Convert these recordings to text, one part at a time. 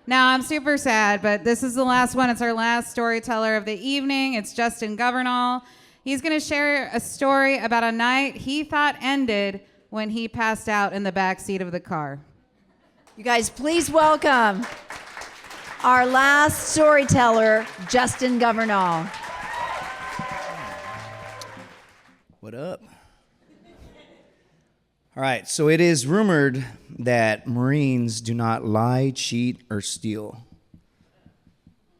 Now, I'm super sad, but this is the last one. It's our last storyteller of the evening. It's Justin Governale. He's going to share a story about a night he thought ended when he passed out in the back seat of the car. You guys, please welcome our last storyteller, Justin Governale. What up? All right, so it is rumored that Marines do not lie, cheat, or steal.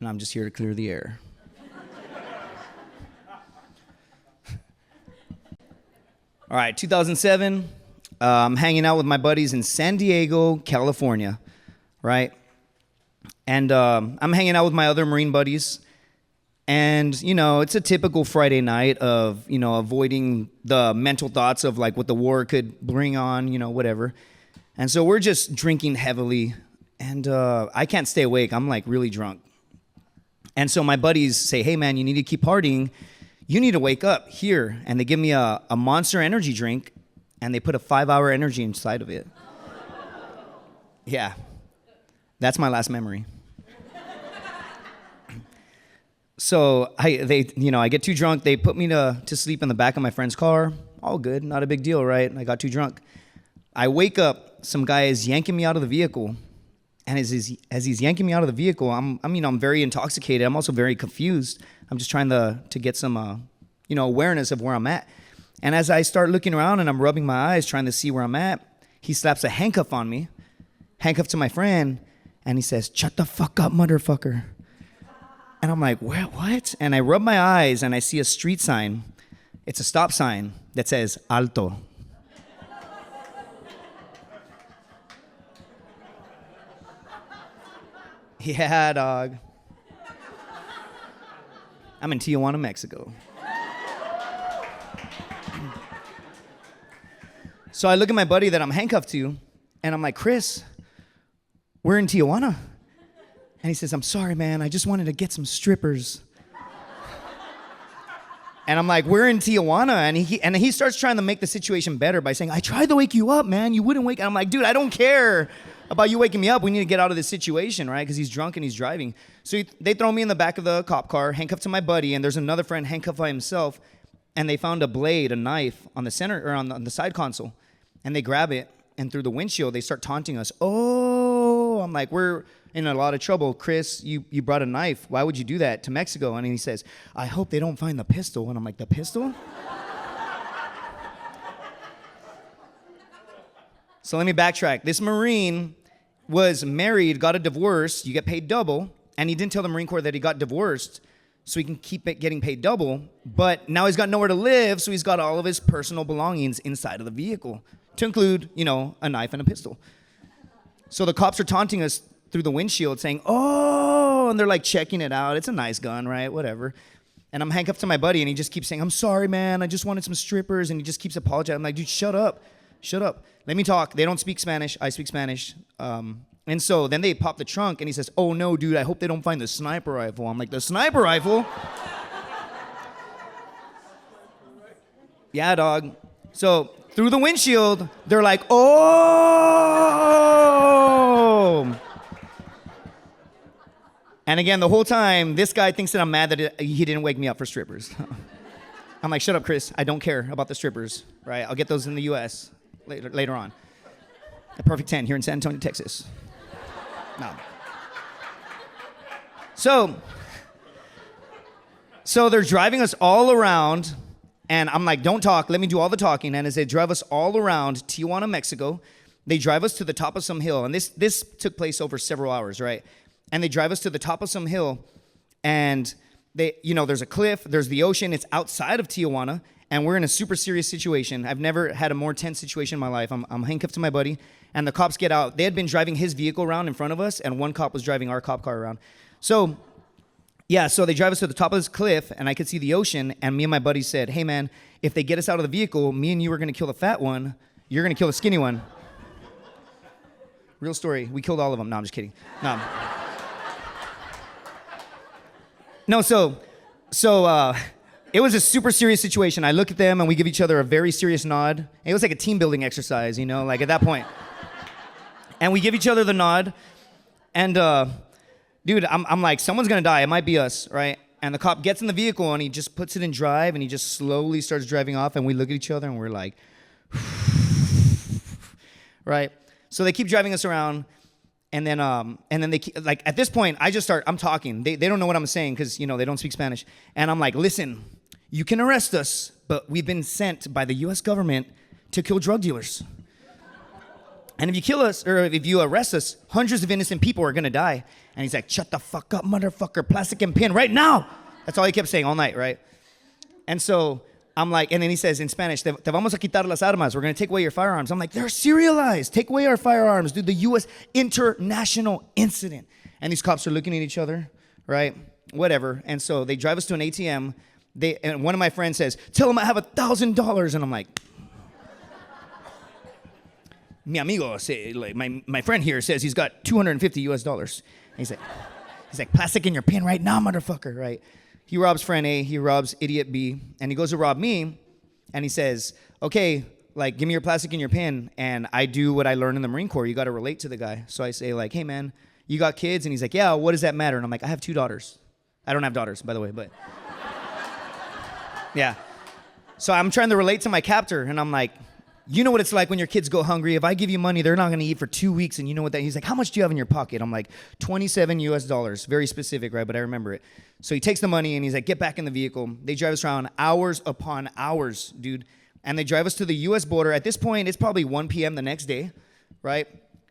And I'm just here to clear the air. All right, 2007, I'm hanging out with my buddies in San Diego, California, right? And I'm hanging out with my other Marine buddies. And, you know, it's a typical Friday night of, you know, avoiding the mental thoughts of like what the war could bring on, you know, whatever. And so we're just drinking heavily. And I can't stay awake. I'm like really drunk. And so my buddies say, hey, man, you need to keep partying. You need to wake up here. And they give me a Monster energy drink. And they put a 5-hour energy inside of it. Yeah. That's my last memory. So I get too drunk. They put me to sleep in the back of my friend's car. All good, not a big deal, right? I got too drunk. I wake up, some guy is yanking me out of the vehicle. And as he's yanking me out of the vehicle, I'm very intoxicated. I'm also very confused. I'm just trying to get some, awareness of where I'm at. And as I start looking around and I'm rubbing my eyes, trying to see where I'm at, he slaps a handcuff on me, handcuff to my friend, and he says, "Shut the fuck up, motherfucker." And I'm like, what? And I rub my eyes and I see a street sign. It's a stop sign that says, "Alto." Yeah, dog. I'm in Tijuana, Mexico. So I look at my buddy that I'm handcuffed to, and I'm like, "Chris, we're in Tijuana." And he says, "I'm sorry, man. I just wanted to get some strippers." And I'm like, "We're in Tijuana." And he starts trying to make the situation better by saying, "I tried to wake you up, man. You wouldn't wake." And I'm like, "Dude, I don't care about you waking me up. We need to get out of this situation," right? Because he's drunk and he's driving. So they throw me in the back of the cop car, handcuffed to my buddy, and there's another friend handcuffed by himself. And they found a blade, a knife, on the center or on the side console. And they grab it, and through the windshield, they start taunting us. "Oh," I'm like, "We're in a lot of trouble. Chris, you brought a knife. Why would you do that to Mexico?" And he says, "I hope they don't find the pistol." And I'm like, "The pistol?" So let me backtrack. This Marine was married, got a divorce. You get paid double. And he didn't tell the Marine Corps that he got divorced so he can keep getting paid double. But now he's got nowhere to live, so he's got all of his personal belongings inside of the vehicle, to include, a knife and a pistol. So the cops are taunting us through the windshield saying, "Oh," and they're like checking it out. It's a nice gun, right? Whatever. And I'm handcuffed to my buddy, and he just keeps saying, "I'm sorry, man. I just wanted some strippers." And he just keeps apologizing. I'm like, "Dude, shut up. Shut up. Let me talk." They don't speak Spanish. I speak Spanish. And so then they pop the trunk, and he says, "Oh, no, dude, I hope they don't find the sniper rifle." I'm like, "The sniper rifle?" Yeah, dog. So through the windshield, they're like, "Oh." And again, the whole time, this guy thinks that I'm mad that he didn't wake me up for strippers. I'm like, "Shut up, Chris. I don't care about the strippers, right? I'll get those in the U.S. later on. A perfect 10 here in San Antonio, Texas." No. So they're driving us all around, and I'm like, "Don't talk. Let me do all the talking." And as they drive us all around Tijuana, Mexico, they drive us to the top of some hill. And this took place over several hours, right? And they drive us to the top of some hill, and there's a cliff, there's the ocean, it's outside of Tijuana, and we're in a super serious situation. I've never had a more tense situation in my life. I'm handcuffed to my buddy, and the cops get out. They had been driving his vehicle around in front of us, and one cop was driving our cop car around. So they drive us to the top of this cliff, and I could see the ocean, and me and my buddy said, "Hey, man, if they get us out of the vehicle, me and you are going to kill the fat one. You're going to kill the skinny one." Real story. We killed all of them. No, I'm just kidding. No, so it was a super serious situation. I look at them, and we give each other a very serious nod. It was like a team building exercise, like at that point. And we give each other the nod, And dude, I'm like, someone's gonna die. It might be us, right? And the cop gets in the vehicle and he just puts it in drive and he just slowly starts driving off. And we look at each other and we're like, right? So they keep driving us around. And then they keep, like, at this point, I'm talking. They don't know what I'm saying because, you know, they don't speak Spanish. And I'm like, listen, you can arrest us, but we've been sent by the U.S. government to kill drug dealers. And if you kill us, or if you arrest us, hundreds of innocent people are gonna die. And he's like, shut the fuck up, motherfucker, plastic and pin right now. That's all he kept saying all night, right? And so I'm like, and then he says in Spanish, te vamos a quitar las armas. We're gonna take away your firearms. I'm like, they're serialized. Take away our firearms, dude. The U.S. international incident. And these cops are looking at each other, right? Whatever. And so they drive us to an ATM. And one of my friends says, tell them I have $1,000. And I'm like, mi amigo, like my friend here says he's got $250 US. And he's like, plastic in your pin right now, motherfucker, right? He robs friend A, he robs idiot B, and he goes to rob me, and he says, okay, like, give me your plastic in your pin, and I do what I learned in the Marine Corps. You got to relate to the guy. So I say, like, hey, man, you got kids? And he's like, yeah, what does that matter? And I'm like, I have 2 daughters. I don't have daughters, by the way, but yeah. So I'm trying to relate to my captor, and I'm like, you know what it's like when your kids go hungry. If I give you money, they're not going to eat for 2 weeks, and you know what that. He's like, how much do you have in your pocket? I'm like, $27 US. Very specific, right? But I remember it. So he takes the money, and he's like, get back in the vehicle. They drive us around hours upon hours, dude. And they drive us to the U.S. border. At this point, it's probably 1 p.m. the next day, right?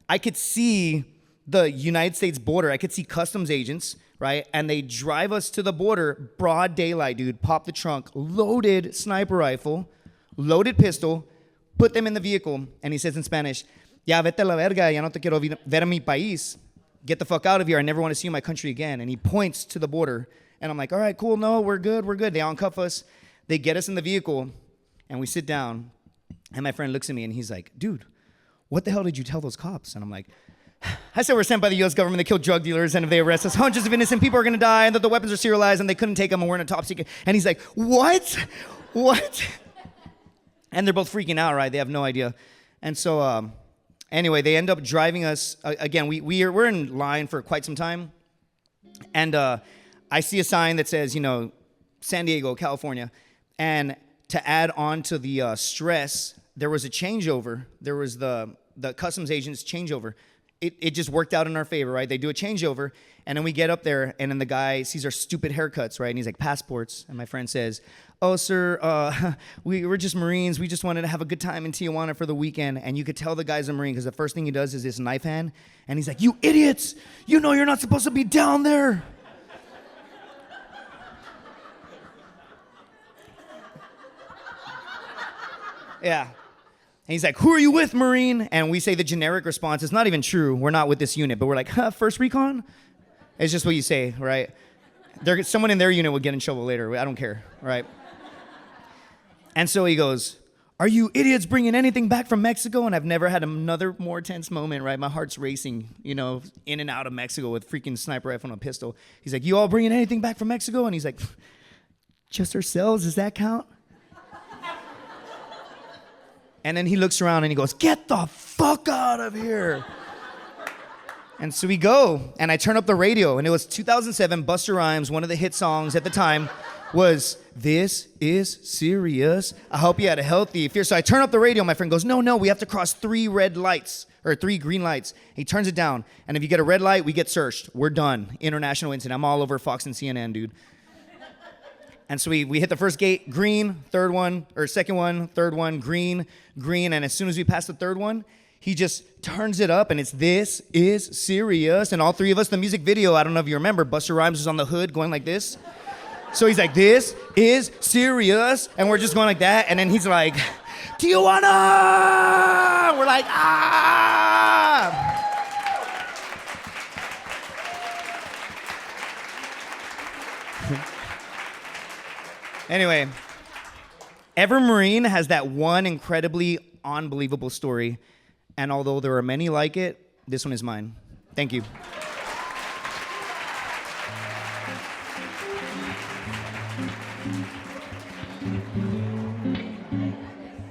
I could see the United States border. I could see customs agents, right? And they drive us to the border, broad daylight, dude. Pop the trunk, loaded sniper rifle, loaded pistol, put them in the vehicle, and he says in Spanish, ya vete a la verga, ya no te quiero ver a mi país. Get the fuck out of here. I never want to see you in my country again. And he points to the border, and I'm like, all right, cool, no, we're good. They uncuff us. They get us in the vehicle, and we sit down, and my friend looks at me, and he's like, dude, what the hell did you tell those cops? And I'm like, I said we're sent by the U.S. government to kill drug dealers, and if they arrest us, hundreds of innocent people are going to die, and that the weapons are serialized, and they couldn't take them, and we're in a top secret. And he's like, what? And they're both freaking out, right? They have no idea. And so, anyway, they end up driving us. Again, we're in line for quite some time. And I see a sign that says, you know, San Diego, California. And to add on to the stress, there was a changeover. There was the customs agent's changeover. It just worked out in our favor, right? They do a changeover, and then we get up there, and then the guy sees our stupid haircuts, right? And he's like, passports. And my friend says, oh, sir, we're just Marines. We just wanted to have a good time in Tijuana for the weekend. And you could tell the guy's a Marine because the first thing he does is this knife hand. And he's like, you idiots. You know you're not supposed to be down there. Yeah. And he's like, who are you with, Marine? And we say the generic response. It's not even true. We're not with this unit. But we're like, first recon? It's just what you say, right? Someone in their unit would get in trouble later. I don't care, right? And so he goes, are you idiots bringing anything back from Mexico? And I've never had another more tense moment, right? My heart's racing, you know, in and out of Mexico with freaking sniper rifle and a pistol. He's like, you all bringing anything back from Mexico? And he's like, just ourselves, does that count? And then he looks around and he goes, get the fuck out of here. And so we go, and I turn up the radio, and it was 2007, Busta Rhymes, one of the hit songs at the time was, this is serious. I hope you had a healthy fear. So I turn up the radio, my friend goes, no, we have to cross 3 red lights, or 3 green lights. He turns it down, and if you get a red light, we get searched. We're done. International incident. I'm all over Fox and CNN, dude. And so we hit the first gate, green, third one, or second one, third one, green, and as soon as we pass the third one, he just turns it up, and it's this is serious. And all 3 of us, the music video, I don't know if you remember, Busta Rhymes was on the hood going like this. So he's like, this is serious. And we're just going like that. And then he's like, Tijuana! We're like, ah! Anyway, every Marine has that one incredibly unbelievable story. And although there are many like it, this one is mine. Thank you.